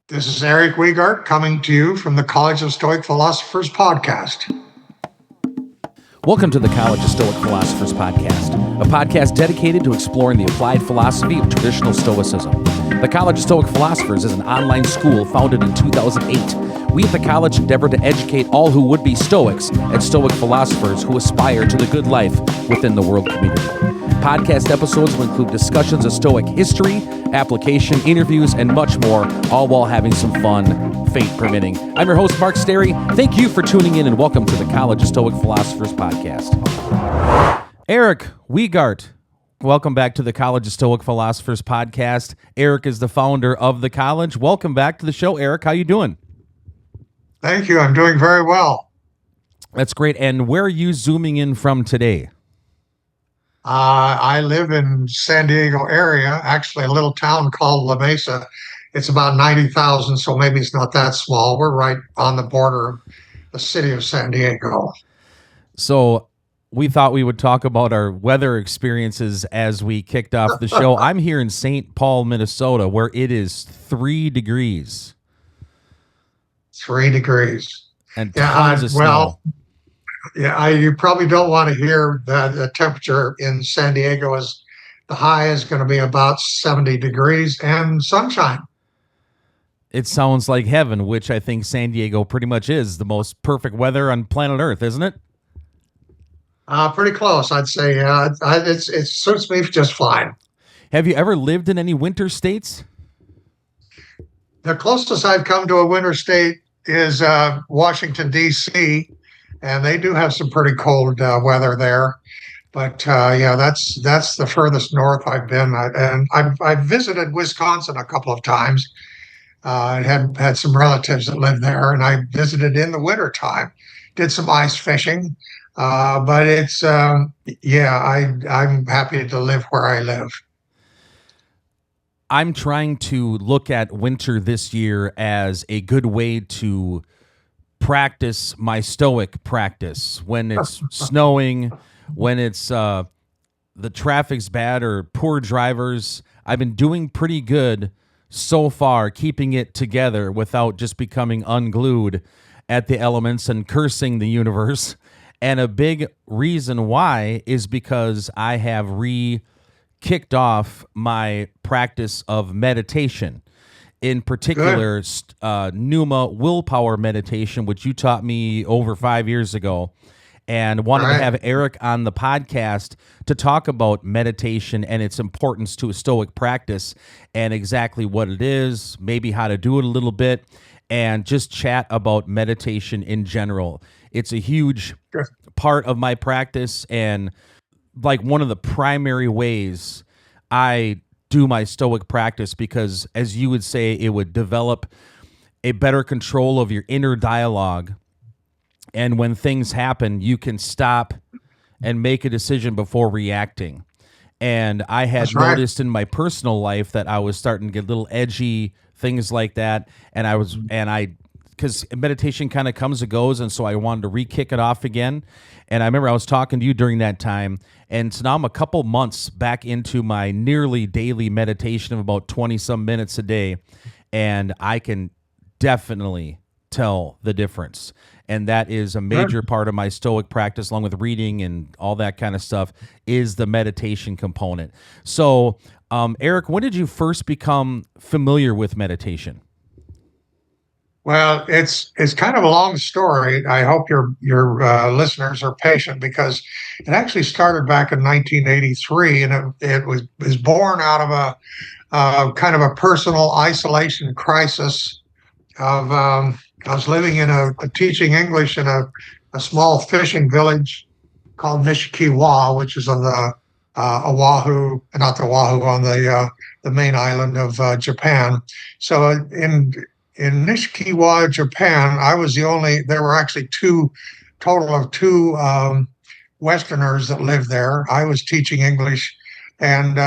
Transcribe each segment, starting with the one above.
This is Erik Wiegardt coming to you from the College of Stoic Philosophers podcast. Welcome to the College of Stoic Philosophers podcast, a podcast dedicated to exploring the applied philosophy of traditional Stoicism. The College of Stoic Philosophers is an online school founded in 2008. We at the college endeavor to educate all who would be Stoics and Stoic philosophers who aspire to the good life within the world community. Podcast episodes will include discussions of Stoic history, application, interviews, and much more, all while having some fun, fate permitting. I'm your host, Mark Sterry. Thank you for tuning in and welcome to the College of Stoic Philosophers podcast. Erik Wiegardt, welcome back to the College of Stoic Philosophers podcast. Erik is the founder of the college. Welcome back to the show, Erik. How you doing? Thank you. I'm doing very well. That's great. And where are you zooming in from today? I live in San Diego area, actually a little town called La Mesa. It's about 90,000, so maybe it's not that small. We're right on the border of the city of San Diego. So we thought we would talk about our weather experiences as we kicked off the show. I'm here in St. Paul, Minnesota, where it is 3 degrees. 3 degrees. And tons of snow. Yeah, you probably don't want to hear that the temperature in San Diego is the high is going to be about 70 degrees and sunshine. It sounds like heaven, which I think San Diego pretty much is the most perfect weather on planet Earth, isn't it? Pretty close, I'd say. It suits me just fine. Have you ever lived in any winter states? The closest I've come to a winter state is Washington, D.C., and they do have some pretty cold weather there. But yeah, that's the furthest north I've been. I've visited Wisconsin a couple of times. I had some relatives that lived there, and I visited in the wintertime. Did some ice fishing, but it's I'm happy to live where I live. I'm trying to look at winter this year as a good way to practice my Stoic practice when it's snowing, when it's the traffic's bad or poor drivers. I've been doing pretty good so far, keeping it together without just becoming unglued at the elements and cursing the universe. And a big reason why is because I have kicked off my practice of meditation. In particular, Pneuma willpower meditation, which you taught me over 5 years ago, and wanted to have Erik on the podcast to talk about meditation and its importance to a Stoic practice and exactly what it is, maybe how to do it a little bit, and just chat about meditation in general. It's a huge part of my practice and like one of the primary ways I do my Stoic practice because, as you would say, it would develop a better control of your inner dialogue. And when things happen, you can stop and make a decision before reacting. And I had noticed in my personal life that I was starting to get a little edgy, things like that. Because meditation kind of comes and goes, and so I wanted to re-kick it off again. And I remember I was talking to you during that time, and so now I'm a couple months back into my nearly daily meditation of about 20-some minutes a day, and I can definitely tell the difference. And that is a major part of my Stoic practice, along with reading and all that kind of stuff, is the meditation component. So, Erik, when did you first become familiar with meditation? Well, it's kind of a long story. I hope your listeners are patient because it actually started back in 1983, and it was born out of a kind of a personal isolation crisis. I was living in teaching English in a small fishing village called Nishikiwa, which is on the Oahu, not the Oahu, on the main island of Japan. So in Nishikiwa, Japan, I was there were actually total of two Westerners that lived there. I was teaching English, and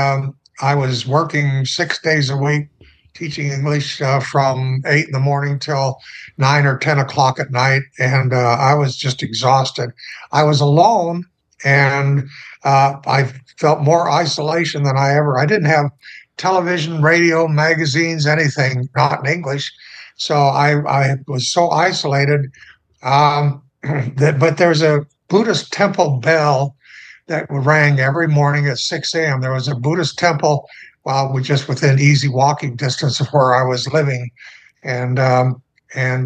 I was working 6 days a week, teaching English from 8 in the morning till 9 or 10 o'clock at night. And I was just exhausted. I was alone, and I felt more isolation than I didn't have television, radio, magazines, anything not in English. So I was so isolated. But there's a Buddhist temple bell that rang every morning at 6 a.m. There was a Buddhist temple, just within easy walking distance of where I was living, and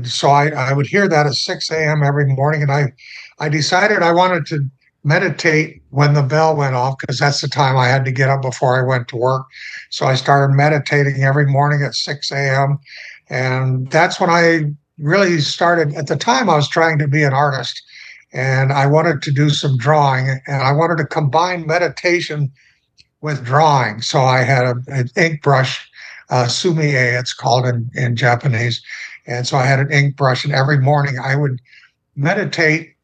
so I would hear that at 6 a.m. every morning, and I decided I wanted to meditate when the bell went off because that's the time I had to get up before I went to work. So I started meditating every morning at 6 a.m. And that's when I really started. At the time, I was trying to be an artist and I wanted to do some drawing and I wanted to combine meditation with drawing. So I had an ink brush, sumie, it's called in Japanese. And so I had an ink brush, and every morning I would meditate,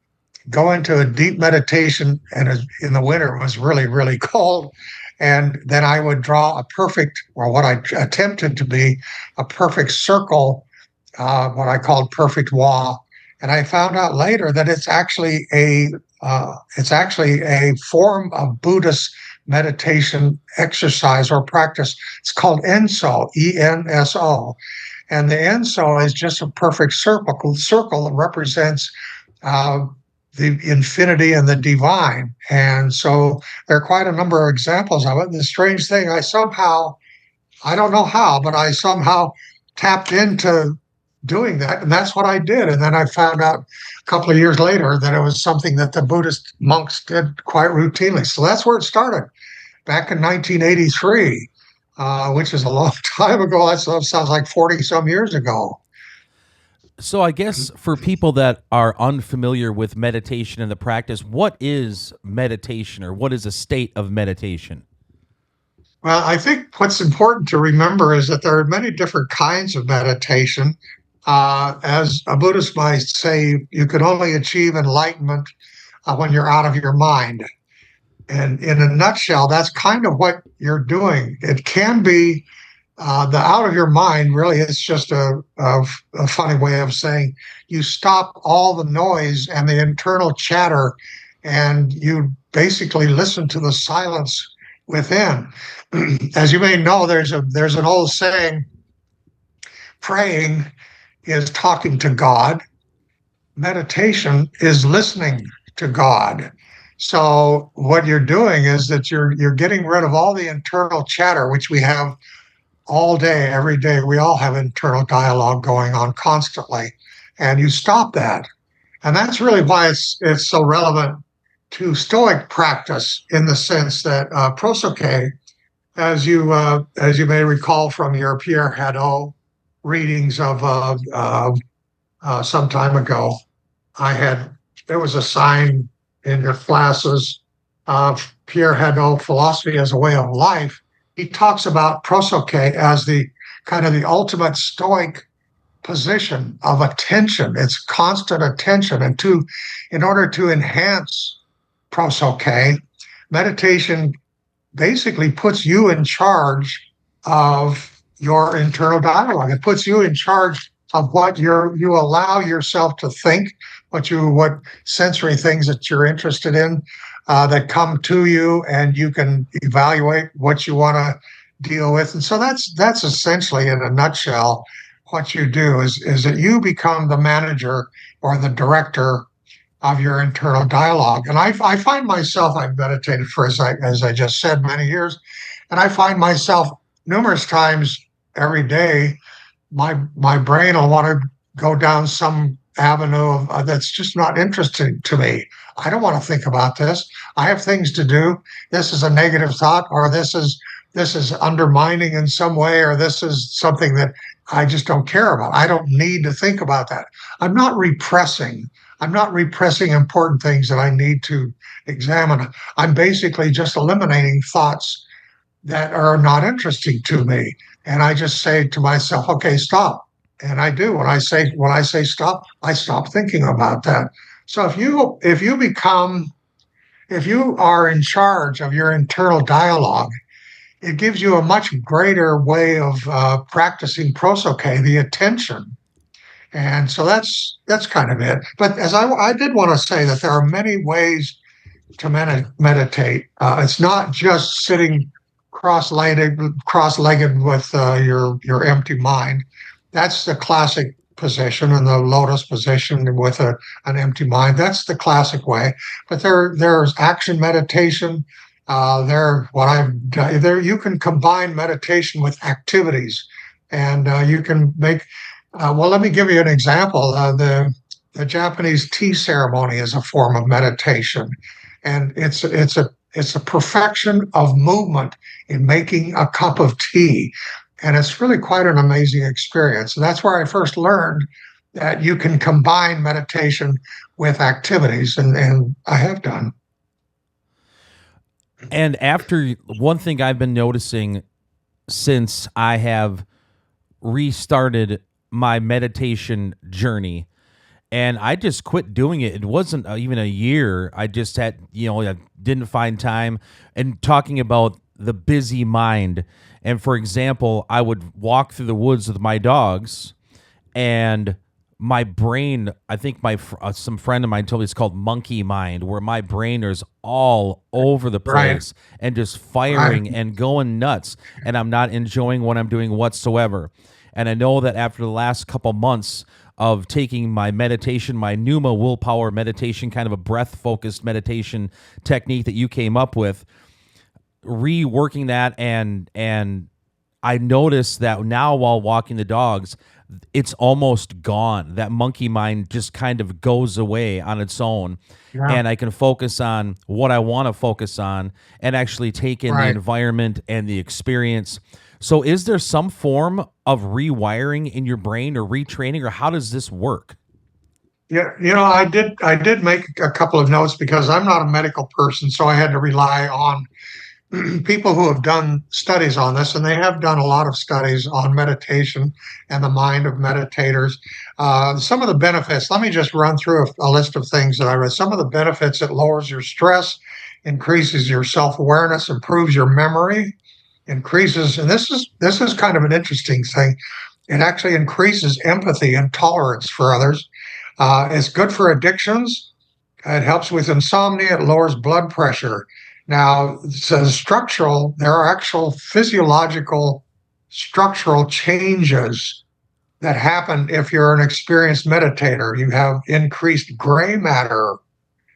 go into a deep meditation. And in the winter, it was really, really cold. And then I would draw a perfect, or what I attempted to be, a perfect circle, what I called perfect wall. And I found out later that it's actually a form of Buddhist meditation exercise or practice. It's called Enso, ENSO. And the Enso is just a perfect circle that represents the infinity and the divine. And so there are quite a number of examples of it. And the strange thing, I don't know how, but I somehow tapped into doing that. And that's what I did. And then I found out a couple of years later that it was something that the Buddhist monks did quite routinely. So that's where it started back in 1983, which is a long time ago. That sounds like 40 some years ago. So I guess for people that are unfamiliar with meditation and the practice, what is meditation, or what is a state of meditation? Well, I think what's important to remember is that there are many different kinds of meditation. As a Buddhist might say, you can only achieve enlightenment when you're out of your mind. And in a nutshell, that's kind of what you're doing. It can be the out of your mind, really, it's just a funny way of saying you stop all the noise and the internal chatter, and you basically listen to the silence within. As you may know, there's an old saying, praying is talking to God, meditation is listening to God. So what you're doing is that you're getting rid of all the internal chatter, which we have all day, every day. We all have internal dialogue going on constantly, and you stop that. And that's really why it's so relevant to Stoic practice, in the sense that prosoke, as you may recall from your Pierre Hadot readings of some time ago, there was a sign in your classes of Pierre Hadot, Philosophy as a Way of Life. He talks about prosoke as the kind of the ultimate Stoic position of attention. It's constant attention. And in order to enhance prosoke, meditation basically puts you in charge of your internal dialogue. It puts you in charge of what you allow yourself to think, what sensory things that you're interested in, that come to you, and you can evaluate what you want to deal with. And so that's essentially, in a nutshell, what you do is that you become the manager or the director of your internal dialogue. And I find myself, I've meditated for, as I just said, many years, and I find myself numerous times every day, my brain will want to go down some avenue that's just not interesting to me. I don't want to think about this. I have things to do. This is a negative thought, or this is undermining in some way, or this is something that I just don't care about. I don't need to think about that. I'm not repressing important things that I need to examine. I'm basically just eliminating thoughts that are not interesting to me. And I just say to myself, okay, stop. And I do. When I say stop, I stop thinking about that. So if you are in charge of your internal dialogue, it gives you a much greater way of practicing prosoke, the attention. And so that's kind of it. But as I did want to say that there are many ways to meditate. It's not just sitting cross-legged with your empty mind. That's the classic position, and the lotus position with an empty mind. That's the classic way. But there's action meditation. There, what I've done there, you can combine meditation with activities, and you can make. Well, let me give you an example. The Japanese tea ceremony is a form of meditation, and it's a perfection of movement in making a cup of tea. And it's really quite an amazing experience. And that's where I first learned that you can combine meditation with activities, and I have done. And after one thing I've been noticing since I have restarted my meditation journey, and I just quit doing it. It wasn't even a year. I just had, I didn't find time. And talking about the busy mind. And for example, I would walk through the woods with my dogs, and my brain, I think some friend of mine told me it's called monkey mind, where my brain is all over the place and just firing and going nuts, and I'm not enjoying what I'm doing whatsoever. And I know that after the last couple months of taking my meditation, my Pneuma willpower meditation, kind of a breath-focused meditation technique that you came up with, reworking that, and I noticed that now while walking the dogs, it's almost gone. That monkey mind just kind of goes away on its own. Yeah. And I can focus on what I want to focus on and actually take in the environment and the experience. So is there some form of rewiring in your brain or retraining, or how does this work? Yeah, I did make a couple of notes because I'm not a medical person, so I had to rely on people who have done studies on this, and they have done a lot of studies on meditation and the mind of meditators. Some of the benefits, let me just run through a list of things that I read. Some of the benefits: it lowers your stress, increases your self-awareness, improves your memory, increases, and this is kind of an interesting thing. It actually increases empathy and tolerance for others. It's good for addictions. It helps with insomnia. It lowers blood pressure. Now, so there are actual physiological structural changes that happen if you're an experienced meditator. You have increased gray matter.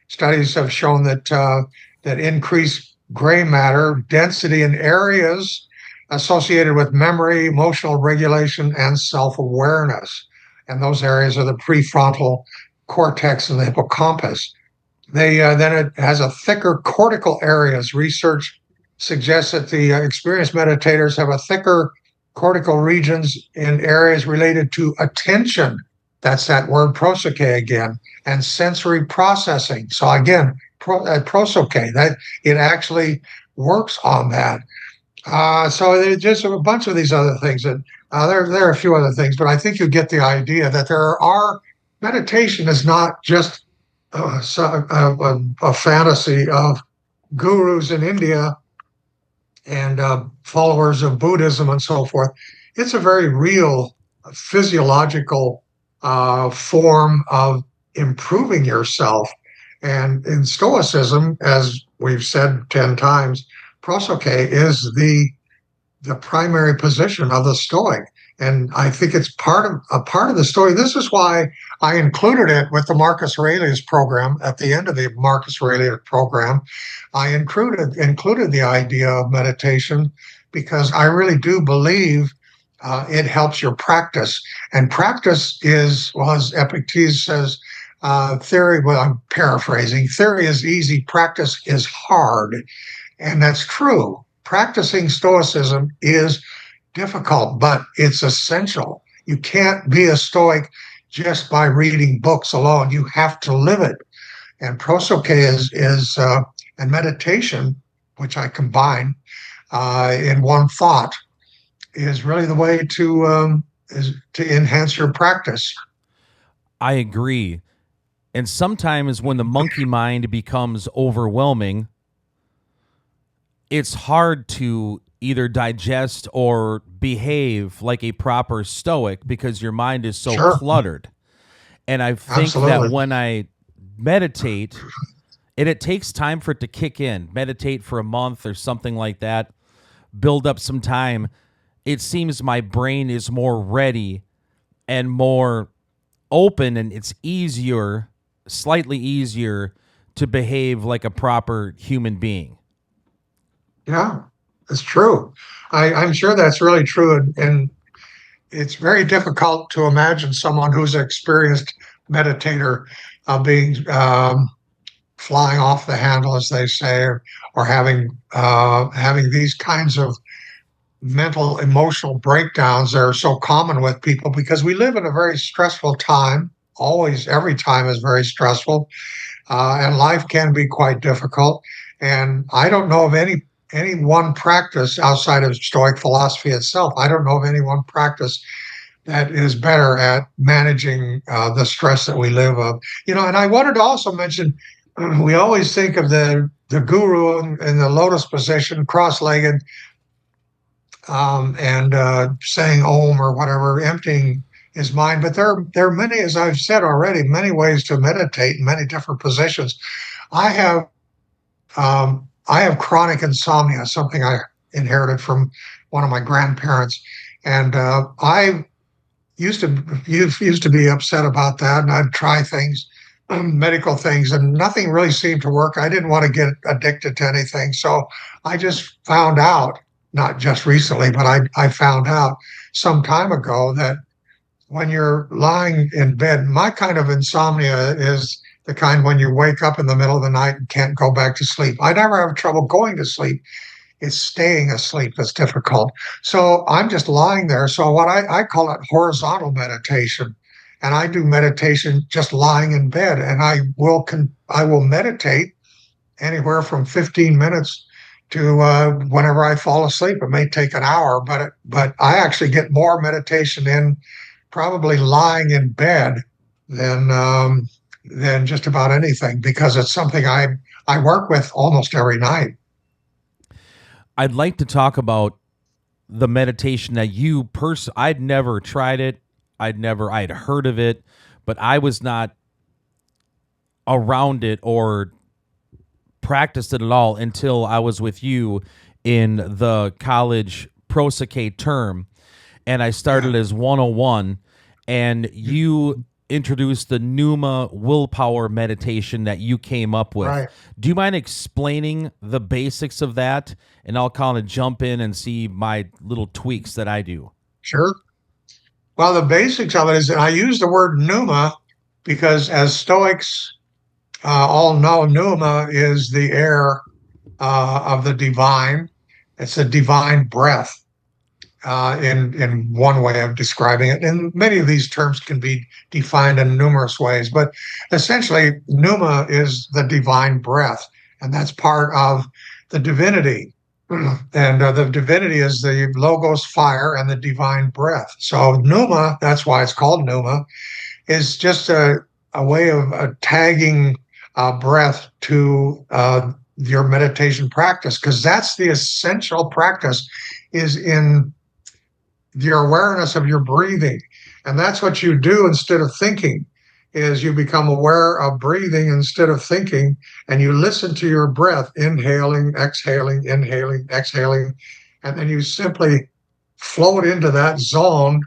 Studies have shown that increased gray matter density in areas associated with memory, emotional regulation, and self-awareness. And those areas are the prefrontal cortex and the hippocampus. Then it has a thicker cortical areas. Research suggests that the experienced meditators have a thicker cortical regions in areas related to attention. That's that word prosoke again, and sensory processing. So again, prosoke, that it actually works on that. So there's just a bunch of these other things that there are a few other things, but I think you get the idea that meditation is not just a fantasy of gurus in India and followers of Buddhism and so forth. It's a very real physiological form of improving yourself. And in Stoicism, as we've said 10 times, prosoke is the primary position of the Stoic. And I think it's a part of the story. This is why I included it with the Marcus Aurelius program. At the end of the Marcus Aurelius program, I included the idea of meditation because I really do believe it helps your practice. And practice is, well, as Epictetus says, theory, well, I'm paraphrasing, theory is easy, practice is hard. And that's true. Practicing Stoicism is difficult, but it's essential. You can't be a Stoic just by reading books alone. You have to live it. And prosoke is and meditation, which I combine in one thought, is really the way to enhance your practice. I agree. And sometimes when the monkey mind becomes overwhelming, it's hard to either digest or behave like a proper Stoic because your mind is so cluttered. And I think that when I meditate, and it takes time for it to kick in, meditate for a month or something like that, build up some time, it seems my brain is more ready and more open, and it's easier, slightly easier to behave like a proper human being. Yeah, it's true. I'm sure that's really true. And it's very difficult to imagine someone who's an experienced meditator being flying off the handle, as they say, or having these kinds of mental emotional breakdowns that are so common with people because we live in a very stressful time. Always, every time is very stressful, and life can be quite difficult. And I don't know of any one practice outside of Stoic philosophy itself. I don't know of any one practice that is better at managing the stress that we live of. And I wanted to also mention, we always think of the guru in the lotus position, cross-legged, and saying Om or whatever, emptying his mind. But there are many, as I've said already, many ways to meditate in many different positions. I have chronic insomnia, something I inherited from one of my grandparents, and I used to be upset about that, and I'd try things, medical things, and nothing really seemed to work. I didn't want to get addicted to anything, so I just found out, not just recently, but I found out some time ago that when you're lying in bed, my kind of insomnia is the kind when you wake up in the middle of the night and can't go back to sleep. I never have trouble going to sleep. It's staying asleep that's difficult. So I'm just lying there. So what I call it horizontal meditation. And I do meditation just lying in bed. And I will meditate anywhere from 15 minutes to whenever I fall asleep. It may take an hour, but I actually get more meditation in probably lying in bed than just about anything, because it's something I work with almost every night. I'd like to talk about the meditation that I'd never tried it. I'd heard of it, but I was not around it or practiced it at all until I was with you in the college Prosoque term, and I started as 101, and you introduced the Pneuma willpower meditation that you came up with. Right. Do you mind explaining the basics of that? And I'll kind of jump in and see my little tweaks that I do. Sure. Well, the basics of it is that I use the word pneuma because, as Stoics all know, pneuma is the air of the divine. It's a divine breath. In one way of describing it. And many of these terms can be defined in numerous ways, but essentially pneuma is the divine breath, and that's part of the divinity. And the divinity is the logos fire and the divine breath. So pneuma, that's why it's called pneuma, is just a way of tagging breath to your meditation practice, because that's the essential practice, is in your awareness of your breathing. And that's what you do instead of thinking, is you become aware of breathing instead of thinking, and you listen to your breath, inhaling, exhaling, and then you simply float into that zone.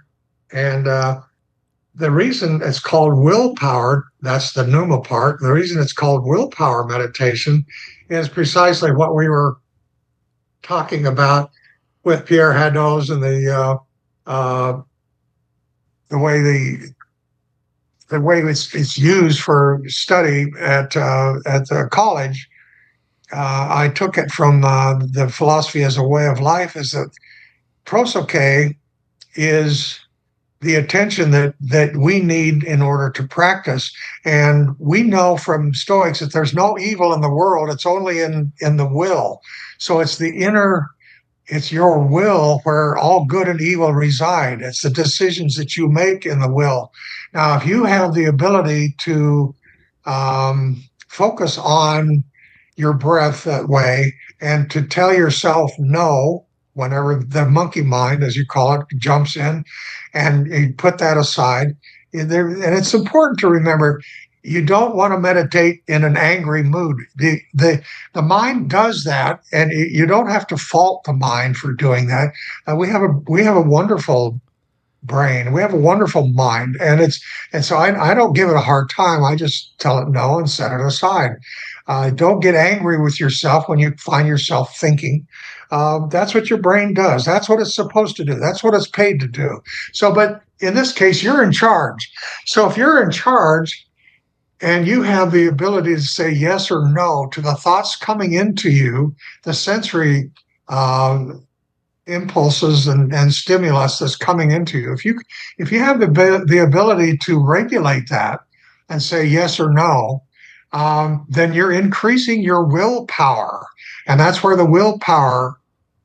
And the reason it's called willpower, that's the pneuma part, the reason it's called willpower meditation is precisely what we were talking about with Pierre Hadot's and the way it's used for study at the college. I took it from the philosophy as a way of life. Is that prosoche is the attention that we need in order to practice, and we know from Stoics that there's no evil in the world; it's only in the will. So it's the inner. It's your will where all good and evil reside. It's the decisions that you make in the will. Now, if you have the ability to focus on your breath that way and to tell yourself no whenever the monkey mind, as you call it, jumps in, and you put that aside, and it's important to remember, you don't want to meditate in an angry mood. The mind does that, and you don't have to fault the mind for doing that. We have a wonderful brain. We have a wonderful mind, and so I don't give it a hard time. I just tell it no and set it aside. Don't get angry with yourself when you find yourself thinking. That's what your brain does. That's what it's supposed to do. That's what it's paid to do. So, but in this case, you're in charge. So if you're in charge and you have the ability to say yes or no to the thoughts coming into you, the sensory impulses and stimulus that's coming into you. If you have the ability to regulate that and say yes or no, then you're increasing your willpower, and that's where the willpower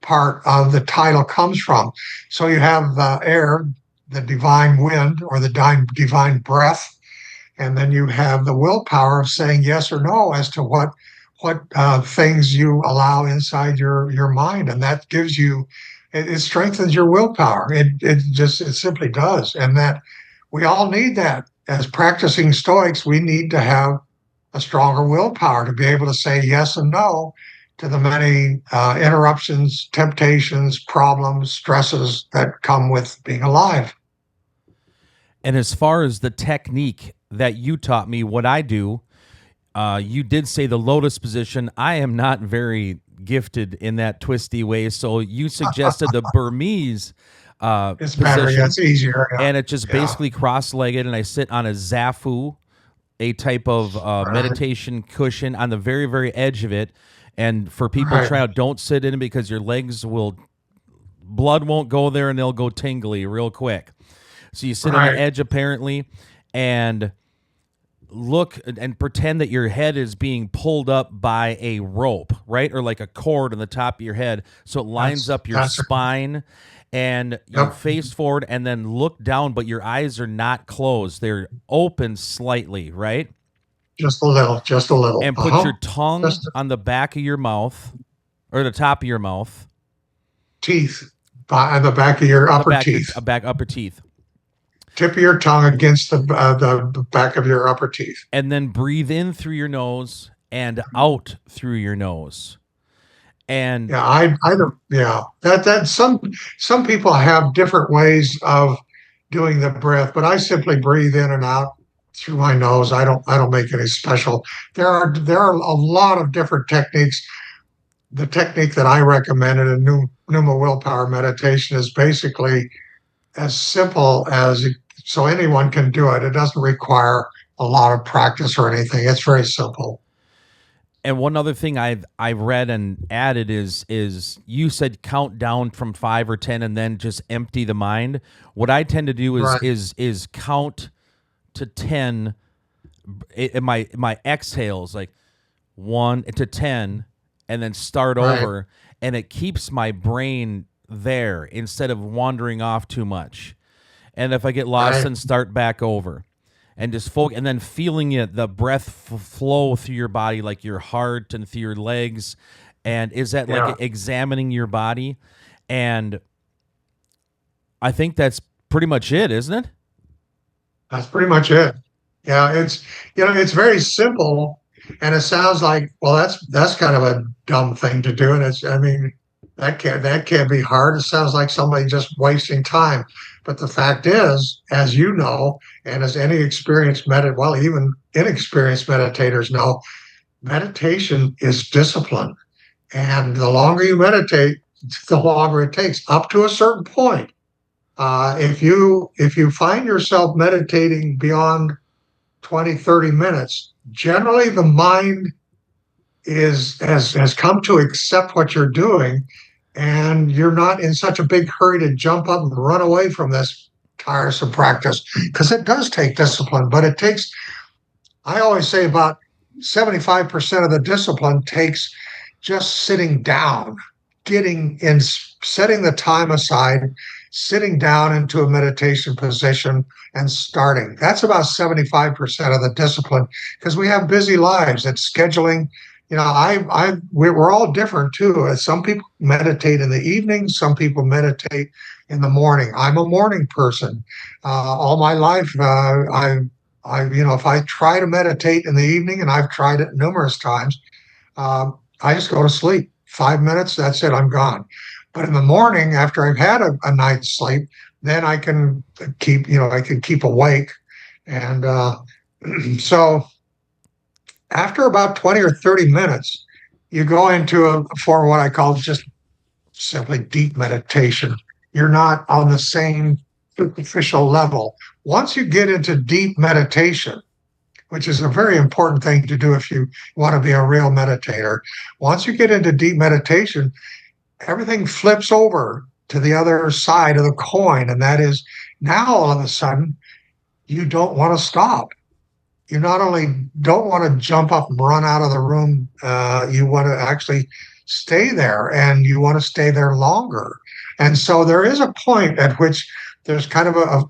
part of the title comes from. So you have the air, the divine wind, or the divine breath, and then you have the willpower of saying yes or no as to what things you allow inside your mind, and that gives you it strengthens your willpower. It simply does, and that we all need that as practicing Stoics. We need to have a stronger willpower to be able to say yes and no to the many interruptions, temptations, problems, stresses that come with being alive. And as far as the technique that you taught me, what I do, you did say the lotus position. I am not very gifted in that twisty way, so you suggested the Burmese it's better. position, It's easier. Yeah. and it's just basically cross-legged, and I sit on a zafu, a type of meditation cushion on the very, very edge of it. And for people try out, don't sit in it because your legs blood won't go there and they'll go tingly real quick. So you sit on the edge apparently and look and pretend that your head is being pulled up by a rope, right? Or like a cord on the top of your head. So it lines up your spine and you face forward and then look down, but your eyes are not closed. They're open slightly, right? Just a little. And put your tongue on the back of your mouth or the top of your mouth. Teeth on the back of your upper teeth. Upper teeth. Tip of your tongue against the back of your upper teeth. And then breathe in through your nose and out through your nose. And that some people have different ways of doing the breath, but I simply breathe in and out through my nose. I don't make any special. There are a lot of different techniques. The technique that I recommended in Pneuma Willpower Meditation is basically as simple as so anyone can do it. It doesn't require a lot of practice or anything. It's very simple. And one other thing I've read and added is you said count down from 5 or 10 and then just empty the mind. What I tend to do is count to 10 in my exhales, like 1 to 10, and then start over, and it keeps my brain there instead of wandering off too much. And if I get lost, then start back over and just focus, and then feeling the breath flow through your body, like your heart and through your legs. And is that like examining your body? And I think that's pretty much it, isn't it? That's pretty much it. Yeah, it's very simple, and it sounds like, well, that's kind of a dumb thing to do, and that can't be hard. It sounds like somebody just wasting time. But the fact is, as you know, and as any experienced even inexperienced meditators know, meditation is discipline, and the longer you meditate, the longer it takes, up to a certain point. If you find yourself meditating beyond 20, 30 minutes, generally the mind has come to accept what you're doing, and you're not in such a big hurry to jump up and run away from this tiresome practice, because it does take discipline, but it takes, I always say, about 75% of the discipline takes just sitting down, getting in, setting the time aside, sitting down into a meditation position and starting. That's about 75% of the discipline, because we have busy lives. It's scheduling. We're all different too. Some people meditate in the evening. Some people meditate in the morning. I'm a morning person. All my life, if I try to meditate in the evening, and I've tried it numerous times, I just go to sleep. 5 minutes, that's it, I'm gone. But in the morning, after I've had a night's sleep, then I can keep awake. And so after about 20 or 30 minutes, you go into a form of what I call just simply deep meditation. You're not on the same superficial level. Once you get into deep meditation, which is a very important thing to do if you want to be a real meditator, once you get into deep meditation, everything flips over to the other side of the coin. And that is, now all of a sudden, you don't want to stop. You not only don't want to jump up and run out of the room, you want to actually stay there, and you want to stay there longer. And so there is a point at which there's kind of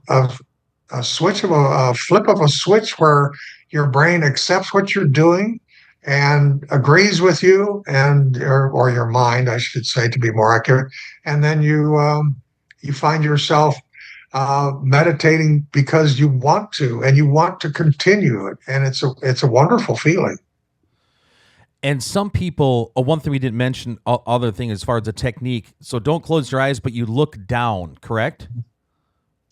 a switch of a flip of a switch where your brain accepts what you're doing and agrees with you, and or your mind, I should say, to be more accurate. And then you find yourself meditating because you want to, and you want to continue it, and it's a wonderful feeling. And some people, one thing we didn't mention, other thing as far as the technique. So don't close your eyes, but you look down, correct?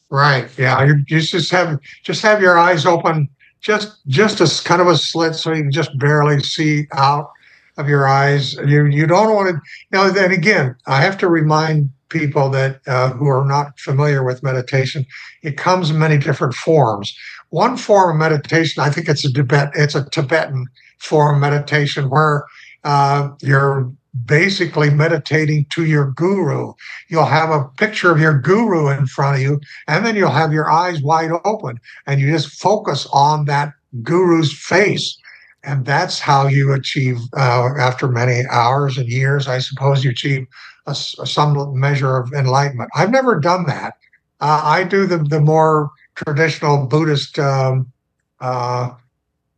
Right. Yeah. You just have your eyes open, just as kind of a slit, so you can just barely see out of your eyes. You don't want to. Now, then again, I have to remind people that who are not familiar with meditation, it comes in many different forms. One form of meditation, I think it's a Tibetan form of meditation where you're basically meditating to your guru. You'll have a picture of your guru in front of you, and then you'll have your eyes wide open, and you just focus on that guru's face. And that's how you achieve, after many hours and years, I suppose, you achieve some measure of enlightenment. I've never done that. I do the more traditional Buddhist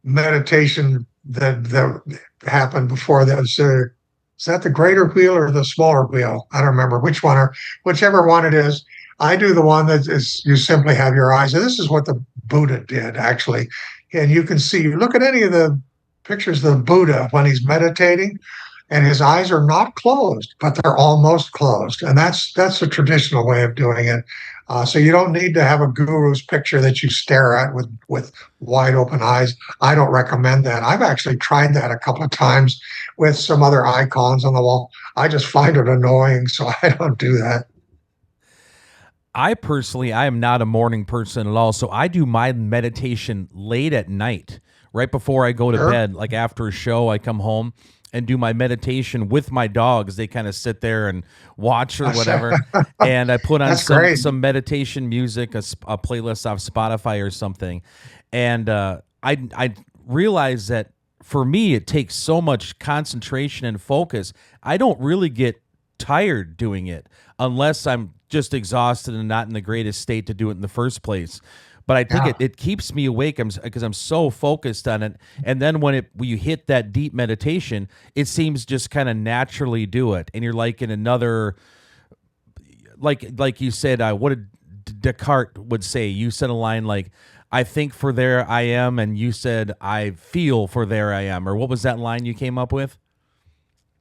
meditation that happened before that. Is that the greater wheel or the smaller wheel? I don't remember whichever one it is. I do the one that is, you simply have your eyes. And this is what the Buddha did, actually. And you can see, you look at any of the pictures of the Buddha when he's meditating, and his eyes are not closed, but they're almost closed. And that's the traditional way of doing it. So you don't need to have a guru's picture that you stare at with wide open eyes. I don't recommend that. I've actually tried that a couple of times with some other icons on the wall. I just find it annoying, so I don't do that. I personally, I am not a morning person at all. So I do my meditation late at night, right before I go to Sure. bed. Like after a show, I come home and do my meditation with my dogs. They kind of sit there and watch or whatever. And I put on That's great. some meditation music, a playlist off Spotify or something. And I realize that for me, it takes so much concentration and focus. I don't really get tired doing it unless I'm just exhausted and not in the greatest state to do it in the first place. But I think Yeah. it keeps me awake because I'm so focused on it. And then when you hit that deep meditation, it seems just kind of naturally do it. And you're like in another, like you said, what did Descartes would say? You said a line like, I think for there I am, and you said I feel for there I am. Or what was that line you came up with?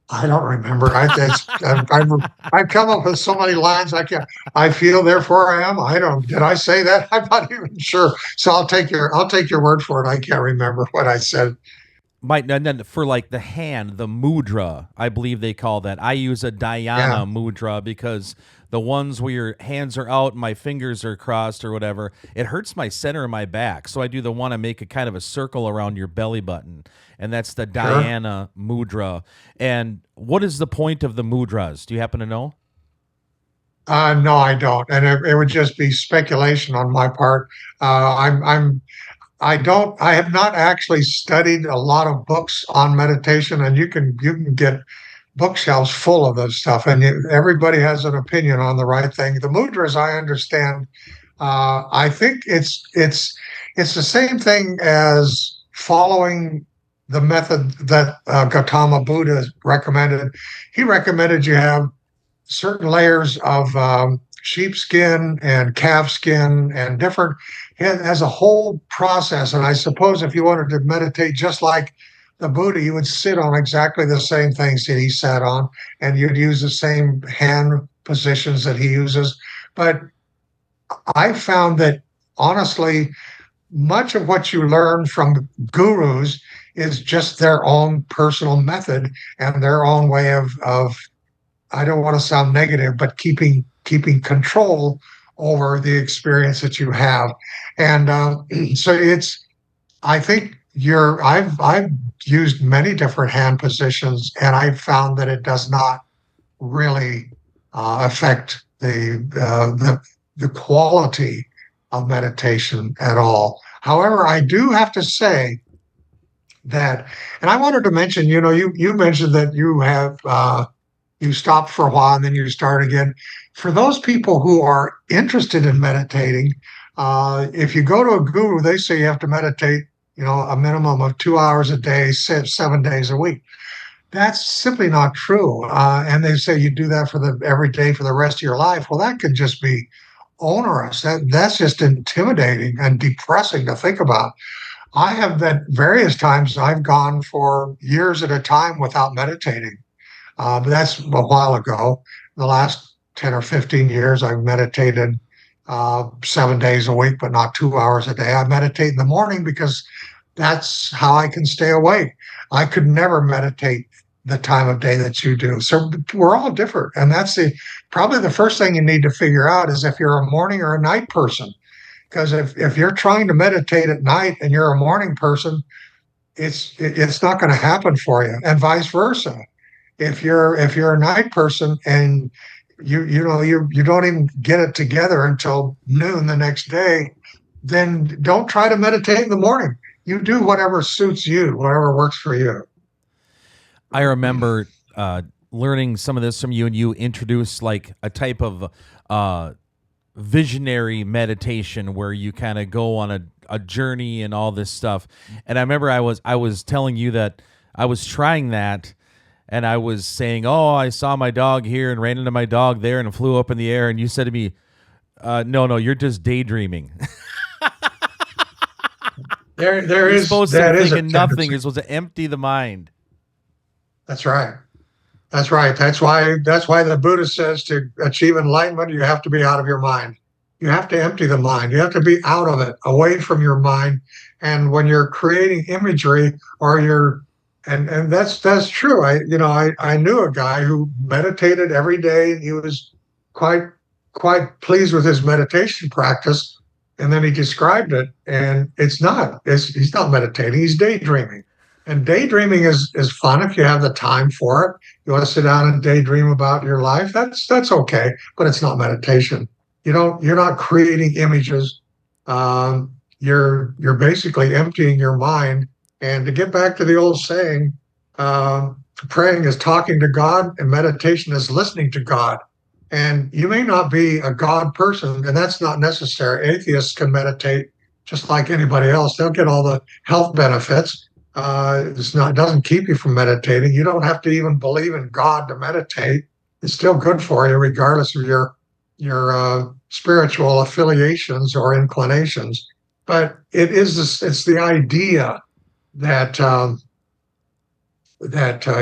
I don't remember. I've come up with so many lines. I can't. I feel, therefore I am. I don't. Did I say that? I'm not even sure. So I'll take your word for it. I can't remember what I said. And then for like the hand, the mudra, I believe they call that. I use a Yeah, dhyana mudra because the ones where your hands are out and my fingers are crossed or whatever, it hurts my center of my back. So I do the one to make a kind of a circle around your belly button, and that's the sure. dhyana mudra. And what is the point of the mudras? Do you happen to know? No, I don't, and it would just be speculation on my part. I don't. I have not actually studied a lot of books on meditation, and you can get bookshelves full of this stuff, and everybody has an opinion on the right thing. The mudras, I understand. I think it's the same thing as following the method that Gautama Buddha recommended. He recommended you have certain layers of sheepskin and calfskin and different. It has a whole process. And I suppose if you wanted to meditate just like the Buddha, you would sit on exactly the same things that he sat on, and you'd use the same hand positions that he uses. But I found that honestly, much of what you learn from gurus is just their own personal method and their own way of I don't want to sound negative, but keeping control over the experience that you have. And so it's I think I've used many different hand positions, and I've found that it does not really affect the quality of meditation at all. However, I do have to say that, and I wanted to mention, you mentioned that you have you stopped for a while and then you start again. For those people who are interested in meditating, if you go to a guru, they say you have to meditate, a minimum of 2 hours a day, 7 days a week. That's simply not true. And they say you do that every day for the rest of your life. Well, that could just be onerous. That's just intimidating and depressing to think about. I have at various times I've gone for years at a time without meditating. But that's a while ago. The last 10 or 15 years, I've meditated 7 days a week, but not 2 hours a day. I meditate in the morning because that's how I can stay awake. I could never meditate the time of day that you do. So we're all different. And that's probably the first thing you need to figure out is if you're a morning or a night person. Because if you're trying to meditate at night and you're a morning person, it's not going to happen for you, and vice versa. If you're a night person and you don't even get it together until noon the next day, then don't try to meditate in the morning. You do whatever suits you, whatever works for you. I remember learning some of this from you, and you introduced like a type of visionary meditation where you kind of go on a journey and all this stuff. And I remember I was telling you that I was trying that, and I was saying, "Oh, I saw my dog here and ran into my dog there and flew up in the air." And you said to me, "No, you're just daydreaming." There You're is supposed that to be is a thinking nothing. tendency. You're supposed to empty the mind. That's right. That's right. That's why the Buddha says to achieve enlightenment, you have to be out of your mind. You have to empty the mind. You have to be out of it, away from your mind. And when you're creating imagery or and that's true. I knew a guy who meditated every day. He was quite pleased with his meditation practice. And then he described it, and he's not meditating, he's daydreaming. And daydreaming is fun if you have the time for it. You want to sit down and daydream about your life, that's okay, but it's not meditation. You're not creating images. You're basically emptying your mind. And to get back to the old saying, praying is talking to God, and meditation is listening to God. And you may not be a God person, and that's not necessary. Atheists can meditate just like anybody else. They'll get all the health benefits. It doesn't keep you from meditating. You don't have to even believe in God to meditate. It's still good for you, regardless of your spiritual affiliations or inclinations. But it's the idea that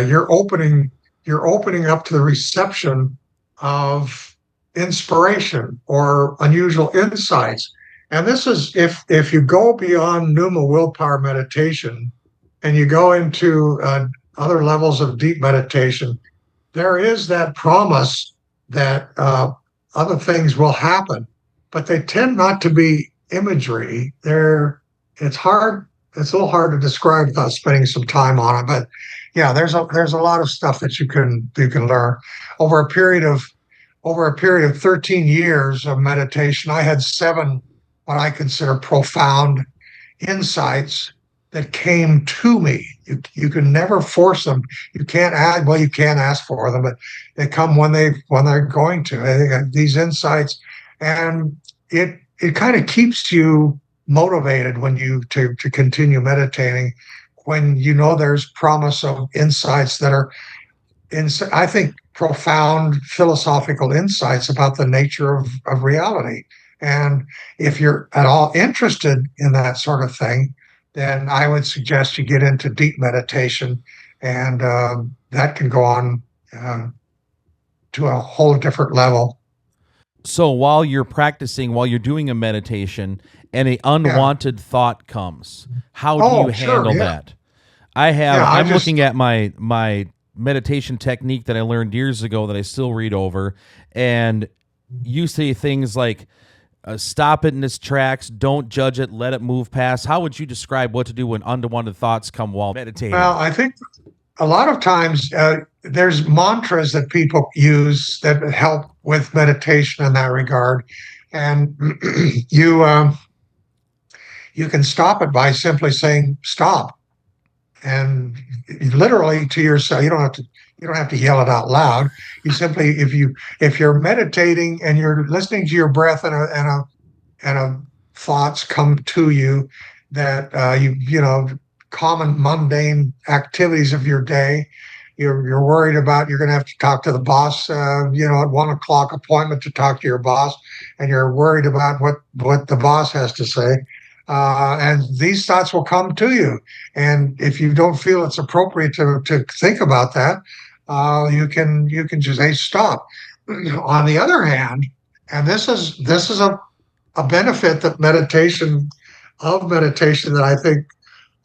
you're opening up to the reception of inspiration or unusual insights. And this is if you go beyond pneuma willpower meditation and you go into other levels of deep meditation, there is that promise that other things will happen, but they tend not to be imagery. It's a little hard to describe without spending some time on it. But yeah, there's a lot of stuff that you can learn over a period of 13 years of meditation. I had 7 what I consider profound insights that came to me. You can never force them. You can't ask. Well, you can ask for them, but they come when they're going to. I think these insights, and it kind of keeps you motivated when to continue meditating, when there's promise of insights that are I think, profound philosophical insights about the nature of reality. And if you're at all interested in that sort of thing, then I would suggest you get into deep meditation, and that can go on uh, to a whole different level. So while you're practicing, while you're doing a meditation, and a Yeah. unwanted thought comes, how do you Oh, sure. handle Yeah. that? Yeah. I I'm just, looking at my meditation technique that I learned years ago that I still read over, and you say things like, stop it in its tracks, don't judge it, let it move past. How would you describe what to do when unwanted thoughts come while meditating? well, I think a lot of times there's mantras that people use that help with meditation in that regard. And you, you can stop it by simply saying stop, and literally to yourself. You don't have to yell it out loud. You simply, if you're meditating and you're listening to your breath, and thoughts come to you that common mundane activities of your day. You're worried about, you're going to have to talk to the boss, at 1 o'clock appointment to talk to your boss, and you're worried about what the boss has to say. And these thoughts will come to you. And if you don't feel it's appropriate to think about that, you can just say stop. On the other hand, and this is a benefit that meditation that I think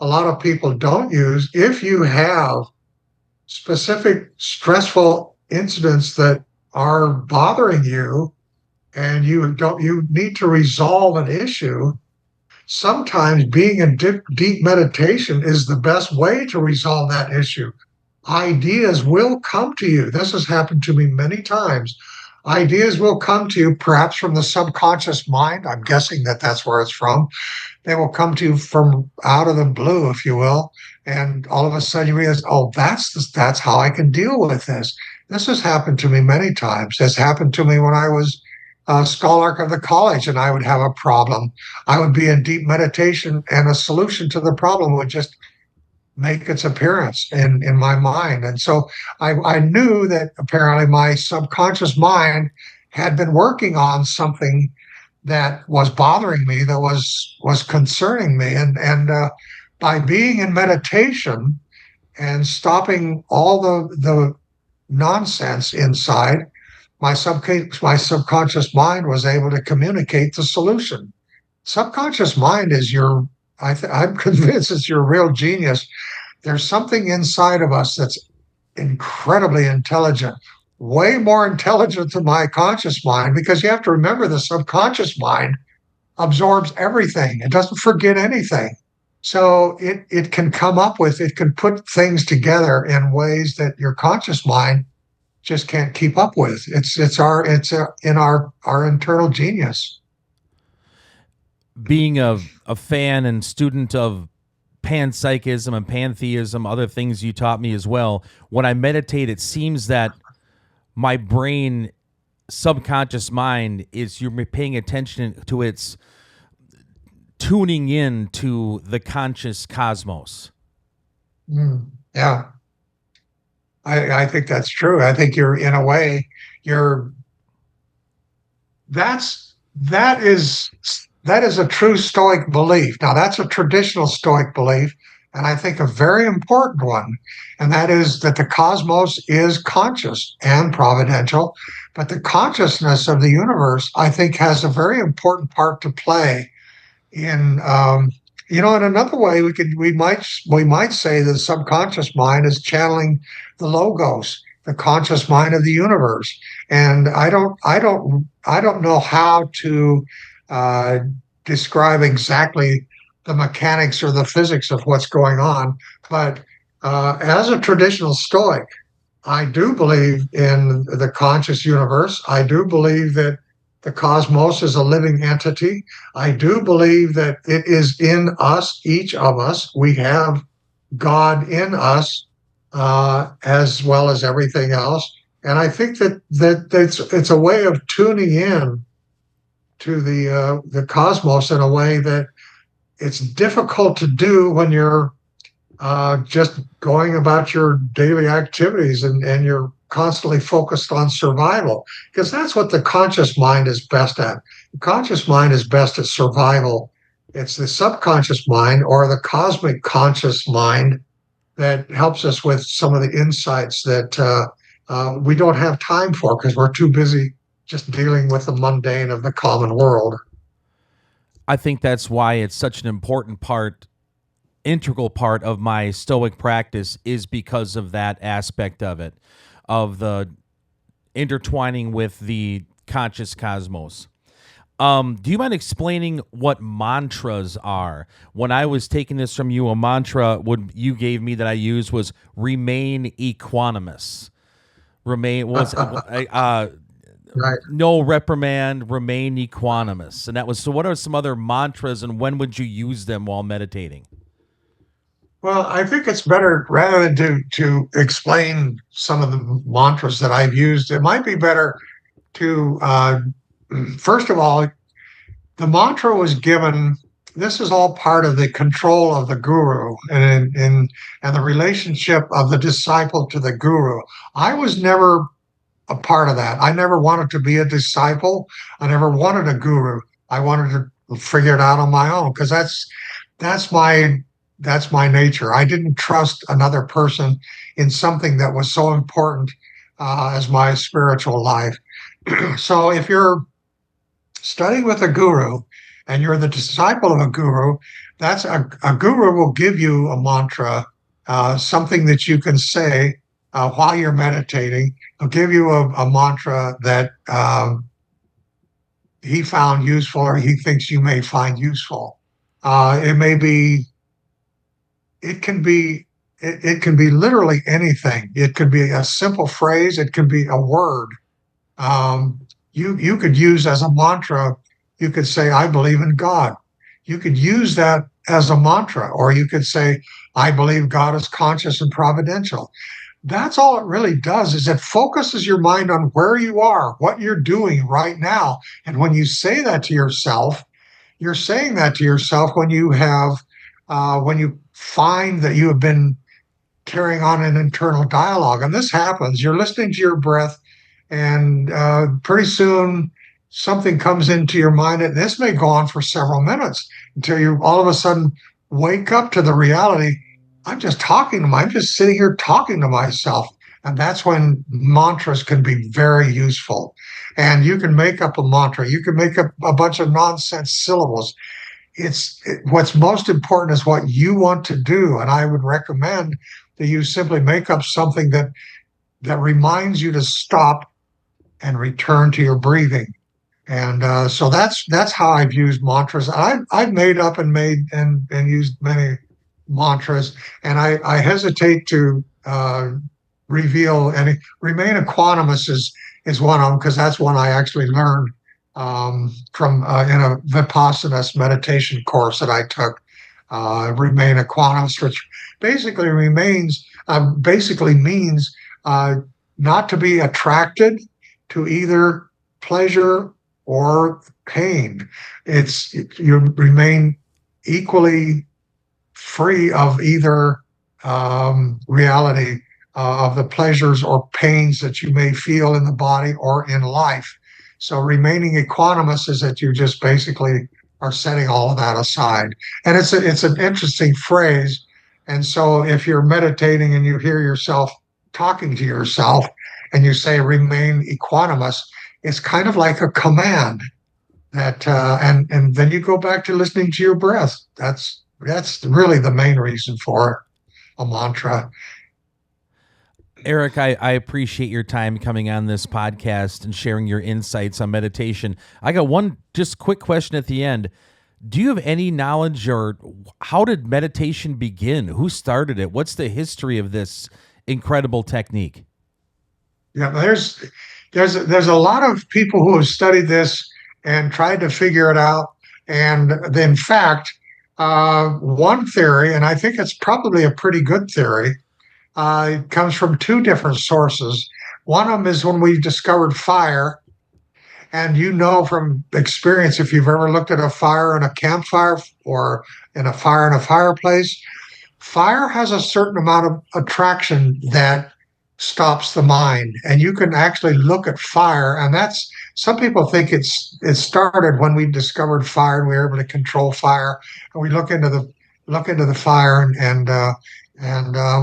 a lot of people don't use. If you have specific stressful incidents that are bothering you, and you need to resolve an issue, sometimes being in deep meditation is the best way to resolve that issue. Ideas will come to you. This has happened to me many times. Ideas will come to you, perhaps from the subconscious mind. I'm guessing that that's where it's from. They will come to you from out of the blue, if you will, and all of a sudden you realize, oh, that's how I can deal with this. This has happened to me many times. This happened to me when I was a scholar of the college, and I would have a problem. I would be in deep meditation, and a solution to the problem would just make its appearance in my mind. And so I knew that apparently my subconscious mind had been working on something that was bothering me, that was concerning me. And by being in meditation and stopping all the nonsense inside, my subconscious mind was able to communicate the solution. Subconscious mind is I'm convinced it's your real genius. There's something inside of us that's incredibly intelligent, way more intelligent than my conscious mind, because you have to remember the subconscious mind absorbs everything. It doesn't forget anything. So it can put things together in ways that your conscious mind just can't keep up with. In our internal genius. Being a fan and student of panpsychism and pantheism, other things you taught me as well, when I meditate, it seems that my brain, subconscious mind, is you're paying attention to its tuning in to the conscious cosmos. Yeah, I think that's true. I think you're, in a way, you're that is that is a true Stoic belief. Now, that's a traditional Stoic belief, and I think a very important one. And that is that the cosmos is conscious and providential, but the consciousness of the universe, I think, has a very important part to play in. In another way, we might say the subconscious mind is channeling the logos, the conscious mind of the universe. And I don't know how to uh, describe exactly the mechanics or the physics of what's going on, but as a traditional Stoic, I do believe in the conscious universe. I do believe that the cosmos is a living entity. I do believe that it is in us, each of us. We have God in us, as well as everything else. And I think that it's a way of tuning in to the cosmos in a way that it's difficult to do when you're just going about your daily activities, and you're constantly focused on survival, because that's what the conscious mind is best at. The conscious mind is best at survival. It's the subconscious mind or the cosmic conscious mind that helps us with some of the insights that we don't have time for because we're too busy just dealing with the mundane of the common world. I think that's why it's such an important part, integral part of my Stoic practice, is because of that aspect of it, of the intertwining with the conscious cosmos. Do you mind explaining what mantras are? When I was taking this from you, a mantra what you gave me that I used was remain equanimous. Remain was Right. no reprimand, remain equanimous. And that was, so what are some other mantras and when would you use them while meditating? Well, I think it's better rather than to explain some of the mantras that I've used. It might be better to first of all, the mantra was given. This is all part of the control of the guru and the relationship of the disciple to the guru. I was never a part of that. I never wanted to be a disciple. I never wanted a guru. I wanted to figure it out on my own because that's my that's my nature. I didn't trust another person in something that was so important as my spiritual life. So if you're studying with a guru and you're the disciple of a guru, that's a guru will give you a mantra, something that you can say while you're meditating. He'll give you a mantra that he found useful or he thinks you may find useful. It may be, it can be, it can be literally anything. It could be a simple phrase. It can be a word. You could use as a mantra. You could say, "I believe in God." You could use that as a mantra, or you could say, "I believe God is conscious and providential." That's all it really does is it focuses your mind on where you are, what you're doing right now. And when you say that to yourself, you're saying that to yourself when you find that you have been carrying on an internal dialogue. And this happens. You're listening to your breath, and pretty soon something comes into your mind. And this may go on for several minutes until you all of a sudden wake up to the reality. I'm just sitting here talking to myself. And that's when mantras can be very useful. And you can make up a mantra. You can make up a bunch of nonsense syllables. What's most important is what you want to do. And I would recommend that you simply make up something that reminds you to stop and return to your breathing. And so that's how I've used mantras. I've made up and used many mantras, and I hesitate to reveal any. Remain equanimous is one of them because that's one I actually learned from in a Vipassana meditation course that I took. Remain equanimous, which basically means not to be attracted to either pleasure or pain. You remain equally free of either reality of the pleasures or pains that you may feel in the body or in life. So remaining equanimous is that you just basically are setting all of that aside. And it's an interesting phrase. And so if you're meditating and you hear yourself talking to yourself and you say remain equanimous, it's kind of like a command that and then you go back to listening to your breath. That's really the main reason for a mantra. Erik, I appreciate your time coming on this podcast and sharing your insights on meditation. I got one just quick question at the end. Do you have any knowledge, or how did meditation begin? Who started it? What's the history of this incredible technique? Yeah, there's a lot of people who have studied this and tried to figure it out. And in fact, one theory, and I think it's probably a pretty good theory, it comes from two different sources. One of them is when we discovered fire. And you know from experience, if you've ever looked at a fire in a campfire or in a fire in a fireplace, fire has a certain amount of attraction that stops the mind, and you can actually look at fire, and that's some people think it started when we discovered fire and we were able to control fire, and we look into the fire, and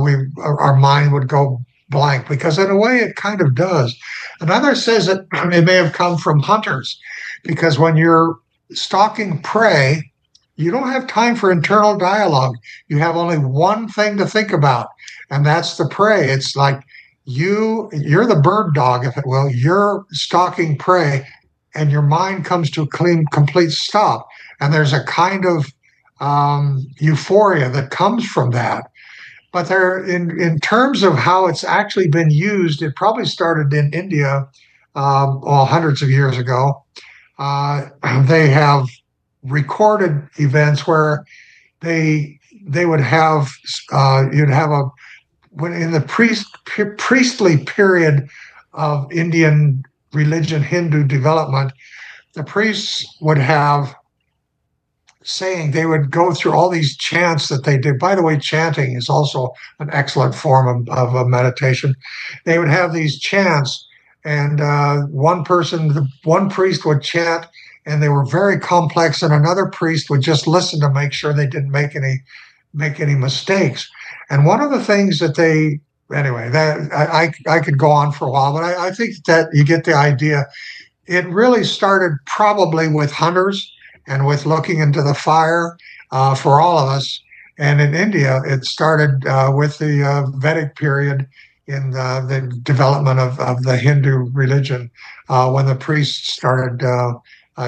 we our mind would go blank, because in a way it kind of does. Another says that it may have come from hunters, because when you're stalking prey, you don't have time for internal dialogue. You have only one thing to think about, and that's the prey. It's like you're the bird dog, if it will. You're stalking prey, and your mind comes to a complete stop. And there's a kind of euphoria that comes from that. But in terms of how it's actually been used, it probably started in India, hundreds of years ago. They have recorded events where they would have you'd have a when in the priestly period of Indian religion, Hindu development, the priests would have saying, they would go through all these chants that they did. By the way, chanting is also an excellent form of a meditation. They would have these chants, and one priest would chant, and they were very complex, and another priest would just listen to make sure they didn't make any mistakes. And one of the things that that I could go on for a while, but I think that you get the idea. It really started probably with hunters and with looking into the fire for all of us. And in India, it started with the Vedic period in the development of the Hindu religion, when the priests started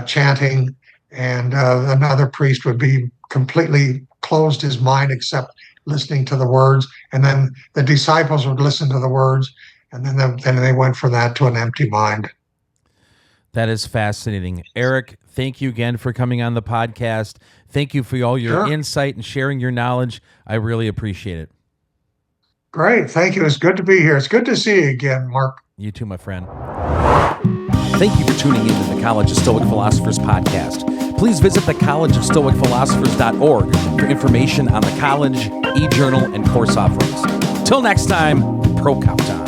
chanting, and another priest would be completely closed his mind except listening to the words, and then the disciples would listen to the words, and then they went from that to an empty mind. That is fascinating. Erik, thank you again for coming on the podcast. Thank you for all your insight and sharing your knowledge. I really appreciate it. Great. Thank you. It's good to be here. It's good to see you again, Mark. You too, my friend. Thank you for tuning in to the College of Stoic Philosophers podcast. Please visit the collegeofstoicphilosophers.org for information on the college, e-journal, and course offerings. Till next time, pro-cop time.